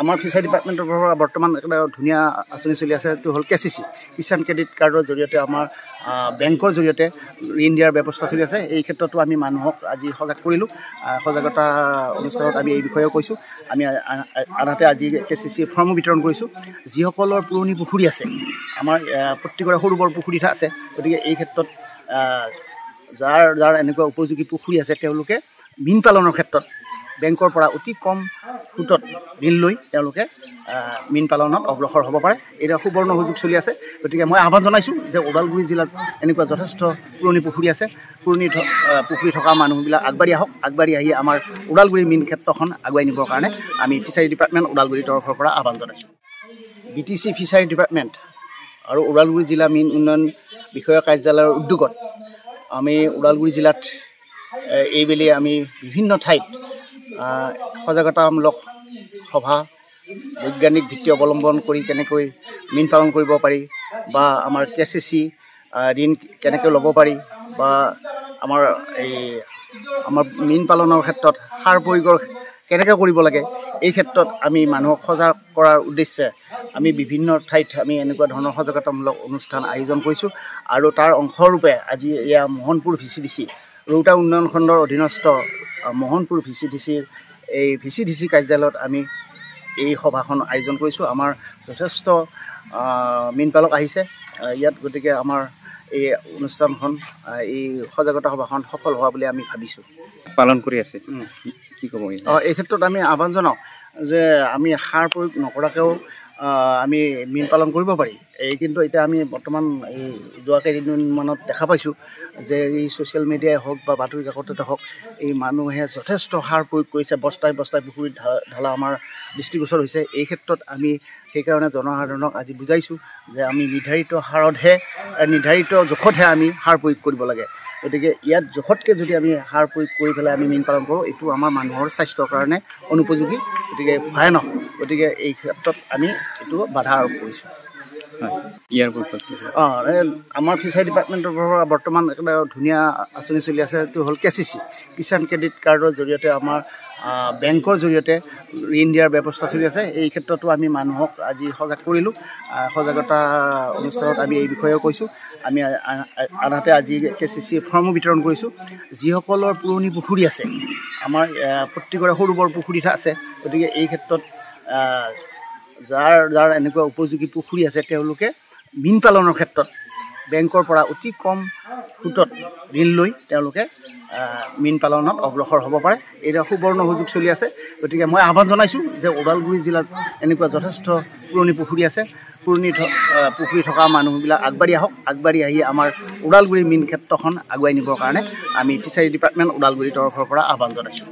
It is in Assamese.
আমাৰ ফিচাৰী ডিপাৰ্টমেণ্টৰ পৰা বৰ্তমান এটা ধুনীয়া আঁচনি চলি আছে। সেইটো হ'ল KCC, কিষাণ ক্ৰেডিট কাৰ্ডৰ জৰিয়তে আমাৰ বেংকৰ জৰিয়তে ঋণ দিয়াৰ ব্যৱস্থা চলি আছে। এই ক্ষেত্ৰতো আমি মানুহক আজি সজাগ কৰিলোঁ। সজাগতা অনুষ্ঠানত আমি এই বিষয়েও কৈছোঁ। আমি আনহাতে আজি KCC ফৰ্মো বিতৰণ কৰিছোঁ। যিসকলৰ পুৰণি পুখুৰী আছে, আমাৰ প্ৰত্যেকৰে সৰু বৰ পুখুৰী আছে, গতিকে এই ক্ষেত্ৰত যাৰ এনেকুৱা উপযোগী পুখুৰী আছে তেওঁলোকে মীন পালনৰ ক্ষেত্ৰত বেংকৰ পৰা অতি কম সুতত ঋণ লৈ তেওঁলোকে মীন পালনত অগ্ৰসৰ হ'ব পাৰে। এটা সুবৰ্ণ সুযোগ চলি আছে। গতিকে মই আহ্বান জনাইছোঁ যে ওদালগুৰি জিলাত এনেকুৱা যথেষ্ট পুৰণি পুখুৰী আছে। পুখুৰী থকা মানুহবিলাক আগবাঢ়ি আহক। আগবাঢ়ি আহি আমাৰ ওদালগুৰি মীন ক্ষেত্ৰখন আগুৱাই নিবৰ কাৰণে আমি ফিচাৰী ডিপাৰ্টমেণ্ট ওদালগুৰিৰ তৰফৰ পৰা আহ্বান জনাইছোঁ। BTC ফিচাৰী ডিপাৰ্টমেণ্ট আৰু ওদালগুৰি জিলা মীন উন্নয়ন বিষয়া কাৰ্যালয়ৰ উদ্যোগত আমি ওদালগুৰি জিলাত এইবেলি আমি বিভিন্ন ঠাইত সজাগতামূলক সভা, বৈজ্ঞানিক ভিত্তি অৱলম্বন কৰি কেনেকৈ মীন পালন কৰিব পাৰি বা আমাৰ KCC ঋণ কেনেকৈ ল'ব পাৰি বা আমাৰ মীন পালনৰ ক্ষেত্ৰত সাৰ প্ৰয়োগৰ কেনেকৈ কৰিব লাগে, এই ক্ষেত্ৰত আমি মানুহক সজাগ কৰাৰ উদ্দেশ্যে আমি বিভিন্ন ঠাইত আমি এনেকুৱা ধৰণৰ সজাগতামূলক অনুষ্ঠান আয়োজন কৰিছোঁ। আৰু তাৰ অংশৰূপে আজি এয়া মোহনপুৰ VCDC ৰৌতা উন্নয়ন খণ্ডৰ অধীনস্থ মোহনপুৰ VCDCৰ এই VCDC কাৰ্যালয়ত আমি এই সভাখন আয়োজন কৰিছোঁ। আমাৰ যথেষ্ট মীন পালক আহিছে ইয়াত। গতিকে আমাৰ এই অনুষ্ঠানখন, এই সজাগতা সভাখন সফল হোৱা বুলি আমি ভাবিছোঁ। পালন কৰি আছে কি ক'ব? এই ক্ষেত্ৰত আমি আহ্বান জনাওঁ যে আমি সাৰ প্ৰয়োগ নকৰাকৈও আমি মীন পালন কৰিব পাৰি। কিন্তু এতিয়া আমি বৰ্তমান এই যোৱা কেইদিনমানত দেখা পাইছোঁ যে এই ছ'চিয়েল মিডিয়াই হওক বা বাতৰি কাকততে হওক, এই মানুহে যথেষ্ট সাৰ প্ৰয়োগ কৰিছে। বস্তাই বস্তাই পুখুৰীত ঢালা আমাৰ দৃষ্টিগোচৰ হৈছে। এই ক্ষেত্ৰত আমি সেইকাৰণে জনসাধাৰণক আজি বুজাইছোঁ যে আমি নিৰ্ধাৰিত জোখতহে আমি সাৰ প্ৰয়োগ কৰিব লাগে। গতিকে ইয়াত জোখতকৈ যদি আমি সাৰ প্ৰয়োগ কৰি পেলাই আমি মীন পালন কৰোঁ, এইটো আমাৰ মানুহৰ স্বাস্থ্যৰ কাৰণে অনুপযোগী, গতিকে ভয়ানক। গতিকে এই ক্ষেত্ৰত আমি এইটো বাধা আৰোপ কৰিছোঁ। আমাৰ ফিচাৰী ডিপাৰ্টমেণ্টৰ পৰা বৰ্তমান এটা ধুনীয়া আঁচনি চলি আছে। সেইটো হ'ল KCC, কিষাণ ক্ৰেডিট কাৰ্ডৰ জৰিয়তে আমাৰ বেংকৰ জৰিয়তে ঋণ দিয়াৰ ব্যৱস্থা চলি আছে। এই ক্ষেত্ৰতো আমি মানুহক আজি সজাগ কৰিলোঁ। সজাগতা অনুষ্ঠানত আমি এই বিষয়েও কৈছোঁ। আমি আনহাতে আজি KCC ফৰ্মো বিতৰণ কৰিছোঁ। যিসকলৰ পুৰণি পুখুৰী আছে, আমাৰ প্ৰত্যেকৰে সৰু বৰ পুখুৰী আছে, গতিকে এই ক্ষেত্ৰত যাৰ এনেকুৱা উপযোগী পুখুৰী আছে তেওঁলোকে মীন পালনৰ ক্ষেত্ৰত বেংকৰ পৰা অতি কম সুতত ঋণ লৈ তেওঁলোকে মীন পালনত অগ্ৰসৰ হ'ব পাৰে। এটা সুবৰ্ণ সুযোগ চলি আছে। গতিকে মই আহ্বান জনাইছোঁ যে ওদালগুৰি জিলাত এনেকুৱা যথেষ্ট পুৰণি পুখুৰী আছে। পুখুৰী থকা মানুহবিলাক আগবাঢ়ি আহক। আগবাঢ়ি আহি আমাৰ ওদালগুৰি মীন ক্ষেত্ৰখন আগুৱাই নিবৰ কাৰণে আমি ফিচাৰী ডিপাৰ্টমেণ্ট ওদালগুৰিৰ তৰফৰ পৰা আহ্বান জনাইছোঁ।